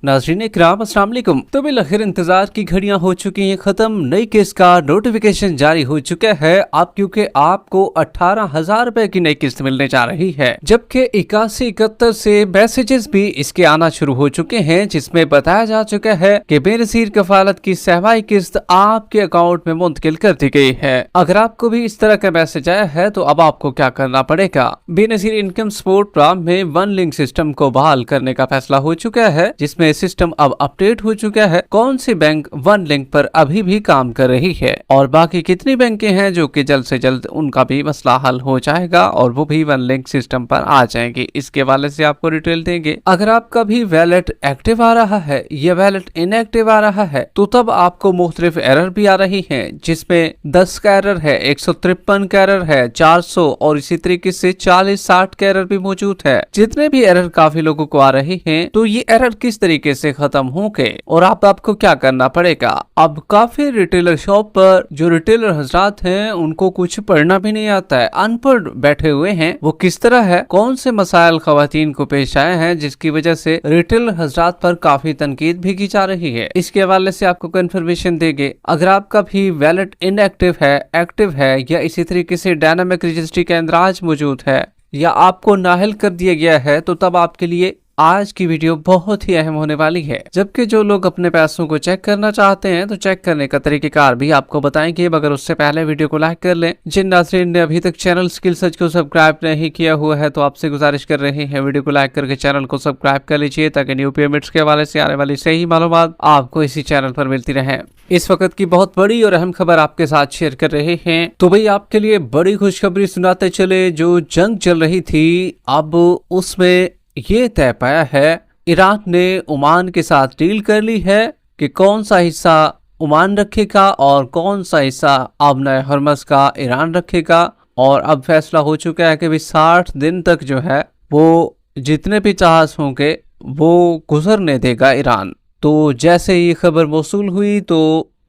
नाज़रीन इकराम अस्सलाम वालेकुम। तो बिलखैर इंतजार की घड़ियां हो चुकी हैं खत्म, नई किस्त का नोटिफिकेशन जारी हो चुका है अब, क्योंकि आपको 18,000 रुपए की नई किस्त मिलने जा रही है, जबकि 81-71 से मैसेजेस भी इसके आना शुरू हो चुके हैं, जिसमें बताया जा चुका है कि बेनज़ीर कफालत की 7वीं किस्त आपके अकाउंट में मुंतकिल कर दी गई है। अगर आपको भी इस तरह का मैसेज आया है तो अब आपको क्या करना पड़ेगा। बेनज़ीर इनकम सपोर्ट प्रोग्राम में वन लिंक सिस्टम को बहाल करने का फैसला हो चुका है, जिसमें सिस्टम अब अपडेट हो चुका है। कौन सी बैंक वन लिंक पर अभी भी काम कर रही है और बाकी कितनी बैंकें हैं जो कि जल्द से जल्द उनका भी मसला हल हो जाएगा और वो भी वन लिंक सिस्टम पर आ जाएंगे, इसके वाले से आपको डिटेल देंगे। अगर आपका भी वैलेट एक्टिव आ रहा है या वैलेट इनएक्टिव आ रहा है तो तब आपको मुख्तलिफ एरर भी आ रही है, जिसमें 10 का एरर है, 153 का एरर है, 400 और इसी तरीके से 40-60 का एरर भी मौजूद है। जितने भी एरर काफी लोगों को आ रहे हैं, तो ये एरर किस तरीके से खत्म होंगे और आपको क्या करना पड़ेगा। अब काफी रिटेलर शॉप पर जो रिटेलर हजरात हैं उनको कुछ पढ़ना भी नहीं आता है, अनपढ़ बैठे हुए हैं। वो किस तरह है, कौन से मसाइल खवातीन को पेश आए हैं जिसकी वजह से रिटेलर हजरात पर काफी तनकीद भी की जा रही है, इसके हवाले से आपको कंफर्मेशन देंगे। अगर आपका भी वैलेट इनएक्टिव है, एक्टिव है या इसी तरीके से डायनामिक रजिस्ट्री का इंदराज मौजूद है या आपको नाअहल कर दिया गया है, तो तब आपके लिए आज की वीडियो बहुत ही अहम होने वाली है। जबकि जो लोग अपने पैसों को चेक करना चाहते हैं तो चेक करने का तरीकेकार भी आपको बताएंगे, मगर उससे पहले वीडियो को लाइक कर लें। जिन नाज़रीन ने अभी तक चैनल स्किल सर्च को सब्सक्राइब नहीं किया हुआ है तो आपसे गुजारिश कर रहे हैं वीडियो को लाइक करके चैनल को सब्सक्राइब कर लीजिए, ताकि न्यू पेमेंट्स के हवाले से आने वाली सही मालूमात आपको इसी चैनल पर मिलती रहे। इस वक्त की बहुत बड़ी और अहम खबर आपके साथ शेयर कर रहे हैं, तो भाई आपके लिए बड़ी खुशखबरी सुनाते चले। जो जंग चल रही थी अब उसमें ये तय पाया है, ईरान ने ओमान के साथ डील कर ली है कि कौन सा हिस्सा ओमान रखेगा और कौन सा हिस्सा आबनाए हरमस का ईरान रखेगा। और अब फैसला हो चुका है कि 60 दिन तक जो है वो जितने भी जहाज होंगे वो गुजरने देगा ईरान। तो जैसे ये खबर मौसूल हुई तो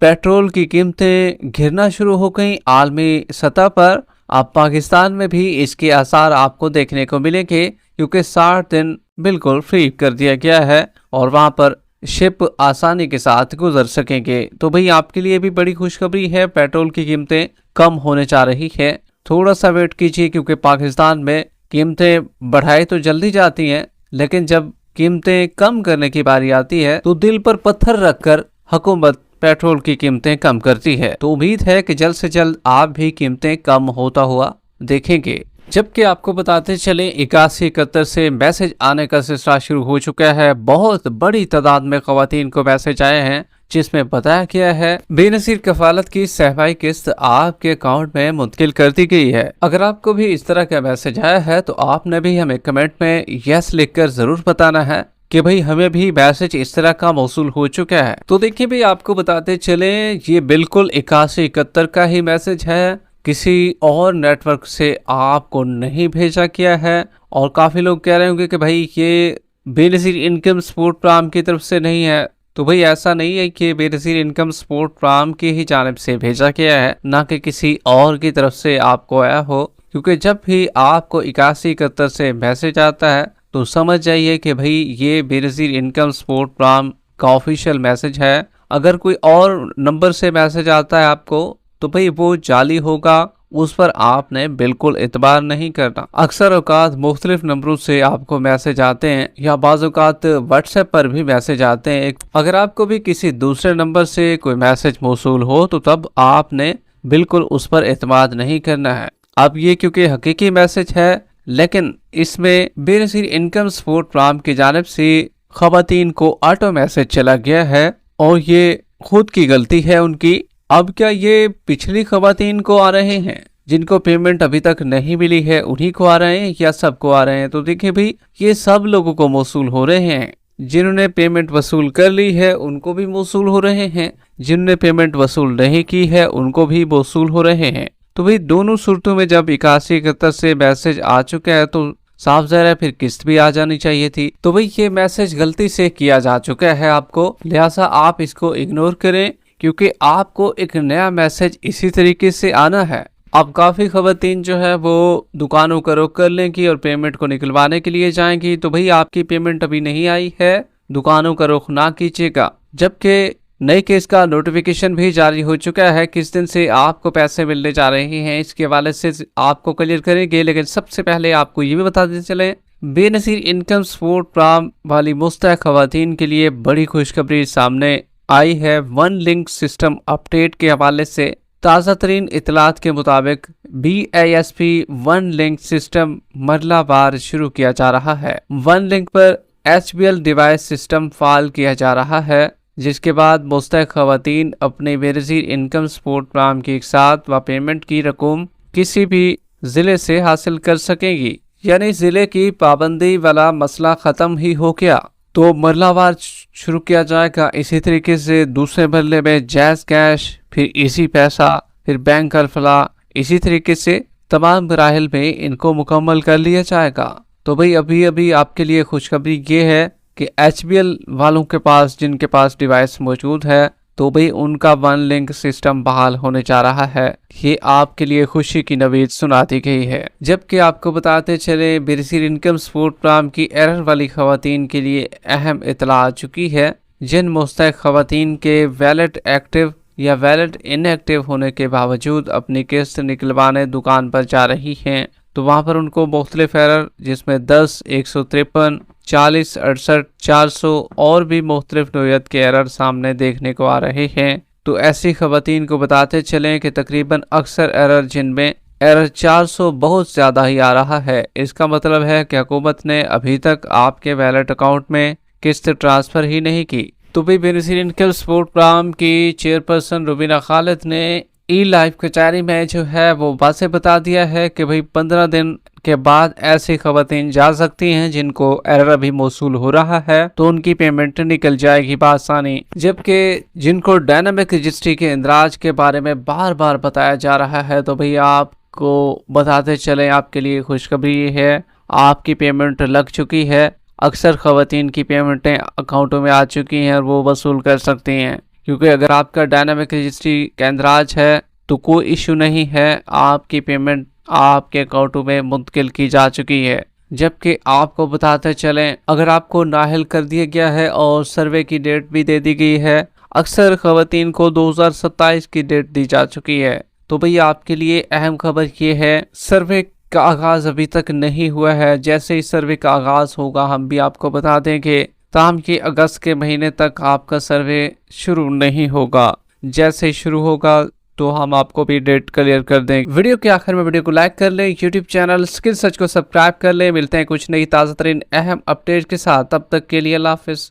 पेट्रोल की कीमतें गिरना शुरू हो गई आलमी सतह पर। अब पाकिस्तान में भी इसके आसार आपको देखने को मिलेंगे, क्योंकि 60 दिन बिल्कुल फ्री कर दिया गया है और वहां पर शिप आसानी के साथ गुजर सकेंगे। तो भाई आपके लिए भी बड़ी खुशखबरी है, पेट्रोल की कीमतें कम होने जा रही है। थोड़ा सा वेट कीजिए, क्योंकि पाकिस्तान में कीमतें बढ़ाई तो जल्दी जाती हैं, लेकिन जब कीमतें कम करने की बारी आती है तो दिल पर पत्थर रखकर हुकूमत पेट्रोल की कीमतें कम करती है। तो उम्मीद है कि जल्द से जल्द आप भी कीमतें कम होता हुआ देखेंगे। जबकि आपको बताते चले 81-71 से मैसेज आने का सिलसिला शुरू हो चुका है। बहुत बड़ी तादाद में खवातीन को मैसेज आए हैं, जिसमें बताया गया है बेनज़ीर कफालत की 7वीं किस्त आपके अकाउंट में मुंतकिल कर दी गई है। अगर आपको भी इस तरह का मैसेज आया है तो आपने भी हमें कमेंट में यस लिखकर जरूर बताना है कि भाई हमें भी मैसेज इस तरह का मौसूल हो चुका है। तो देखिए भाई आपको बताते चले, ये बिल्कुल 81-71 का ही मैसेज है, किसी और नेटवर्क से आपको नहीं भेजा गया है। और काफी लोग कह रहे होंगे कि भाई ये बेनज़ीर इनकम सपोर्ट प्रोग्राम की तरफ से नहीं है, तो भाई ऐसा नहीं है कि बेनज़ीर इनकम सपोर्ट प्रोग्राम की ही जानिब से भेजा गया है, ना कि किसी और की तरफ से आपको आया हो। क्योंकि जब भी आपको 81-71 से मैसेज आता है तो समझ जाइए कि भाई ये बेनज़ीर इनकम सपोर्ट प्रोग्राम का ऑफिशियल मैसेज है। अगर कोई और नंबर से मैसेज आता है आपको तो भाई वो जाली होगा, उस पर आपने बिल्कुल एतबार नहीं करना। अक्सर औकात मुख्तलिफ नंबरों से आपको मैसेज आते हैं या बाज़ औकात व्हाट्सएप पर भी मैसेज आते हैं। अगर आपको भी किसी दूसरे नंबर से कोई मैसेज मौसूल हो तो तब आपने बिल्कुल उस पर एतमाद नहीं करना है। अब ये क्योंकि हकीकी मैसेज है, लेकिन इसमें बेनज़ीर इनकम सपोर्ट प्रोग्राम की जानिब से खवातीन को ऑटो मैसेज चला गया है और ये खुद की गलती है उनकी। अब क्या ये पिछली खवातीन को आ रहे हैं जिनको पेमेंट अभी तक नहीं मिली है, उन्हीं को आ रहे हैं या सबको आ रहे हैं? तो देखिए भाई ये सब लोगों को मौसूल हो रहे हैं। जिन्होंने पेमेंट वसूल कर ली है उनको भी मौसूल हो रहे हैं, जिन्होंने पेमेंट वसूल नहीं की है उनको भी मौसूल हो रहे हैं। तो भाई दोनों सूरतों में जब 81-71 से मैसेज आ चुका है तो साफ ज़ाहिर है फिर किस्त भी आ जानी चाहिए थी। तो भाई ये मैसेज गलती से किया जा चुका है आपको, लिहाजा आप इसको इग्नोर करें, क्योंकि आपको एक नया मैसेज इसी तरीके से आना है। अब काफ़ी खवातीन जो है वो दुकानों का रुख कर लेंगी और पेमेंट को निकलवाने के लिए जाएंगी। तो भाई आपकी पेमेंट अभी नहीं आई है, दुकानों का रुख ना कीजिएगा। जबकि नए केस का नोटिफिकेशन भी जारी हो चुका है, किस दिन से आपको पैसे मिलने जा रहे हैं इसके हवाले से आपको क्लियर करेंगे। लेकिन सबसे पहले आपको ये भी बता देते चले, बेनजीर इनकम सपोर्ट प्रोग्राम वाली मुस्तहक खवातीन के लिए बड़ी खुशखबरी सामने आई है। वन लिंक सिस्टम अपडेट के हवाले से ताज़ा तरीन इतलात के मुताबिक BISP वन लिंक सिस्टम मरलावार शुरू किया जा रहा है। वन लिंक पर HBL डिवाइस सिस्टम फाल किया जा रहा है, जिसके बाद मुस्तहक खवातीन अपने बेनजीर इनकम सपोर्ट प्रोग्राम के साथ व पेमेंट की रकम किसी भी जिले से हासिल कर सकेंगी। यानी जिले की पाबंदी वाला मसला खत्म ही हो गया, तो मरलावार शुरू किया जाएगा। इसी तरीके से दूसरे मरले में जैज़ कैश, फिर इजी पैसा, फिर बैंक अलफला, इसी तरीके से तमाम मराहिल में इनको मुकम्मल कर लिया जाएगा। तो भाई अभी अभी आपके लिए खुशखबरी ये है कि HBL वालों के पास, जिनके पास डिवाइस मौजूद है, तो भाई उनका वन लिंक सिस्टम बहाल होने जा रहा है। ये आपके लिए खुशी की नवीद सुना दी गई है। जबकि आपको बताते चले, बेनजीर इनकम सपोर्ट प्रोग्राम की एरर वाली खवातीन के लिए अहम इतला आ चुकी है। जिन मुस्तहक खवातीन के वैलेट एक्टिव या वैलेट इनएक्टिव होने के बावजूद अपनी किस्त निकलवाने दुकान पर जा रही हैं, तो वहाँ पर उनको मुख्तलिफ एरर, जिसमें 10, 153, 40, 68, 400 और भी मुख्तलिफ नोयत के एरर सामने देखने को आ रहे हैं। तो ऐसी खवातीन को बताते चलें कि तकरीबन अक्सर एरर, जिनमें एरर 400 बहुत ज़्यादा ही आ रहा है, इसका मतलब है कि हुकूमत ने अभी तक आपके वैलेट अकाउंट में किस्त ट्रांसफ़र ही नहीं की। तो भी बेनजीर इनकम सपोर्ट प्रोग्राम की चेयरपर्सन रुबीना खालिद ने ई-लाइफ कचहरी में जो है वो वाज़ेह बता दिया है कि भाई 15 दिन के बाद ऐसी खवातीन जा सकती हैं जिनको एरर अभी मौसूल हो रहा है, तो उनकी पेमेंट निकल जाएगी बआसानी। जबकि जिनको डायनामिक रजिस्ट्री के इंदराज के बारे में बार बार बताया जा रहा है, तो भाई आपको बताते चले, आपके लिए खुशखबरी ये है, आपकी पेमेंट लग चुकी है। अक्सर खवातीन की पेमेंटें अकाउंटों में आ चुकी हैं और वो वसूल कर सकती हैं, क्योंकि अगर आपका डायनामिक रजिस्ट्री का इंदराज है तो कोई इशू नहीं है, आपकी पेमेंट आपके अकाउंटों में मुंतकिल की जा चुकी है। जबकि आपको बताते चलें, अगर आपको नाअहल कर दिया गया है और सर्वे की डेट भी दे दी गई है, अक्सर खवातीन को 2027 की डेट दी जा चुकी है। तो भैया आपके लिए अहम खबर ये है, सर्वे का आगाज़ अभी तक नहीं हुआ है। जैसे ही सर्वे का आगाज़ होगा हम भी आपको बता देंगे, ताहम कि अगस्त के महीने तक आपका सर्वे शुरू नहीं होगा। जैसे ही शुरू होगा तो हम आपको भी डेट क्लियर कर देंगे। वीडियो के आखिर में वीडियो को लाइक कर लें, यूट्यूब चैनल स्किल सर्च को सब्सक्राइब कर लें। मिलते हैं कुछ नई ताज़ा तरीन अहम अपडेट के साथ, तब तक के लिए अल्लाह हाफिज़।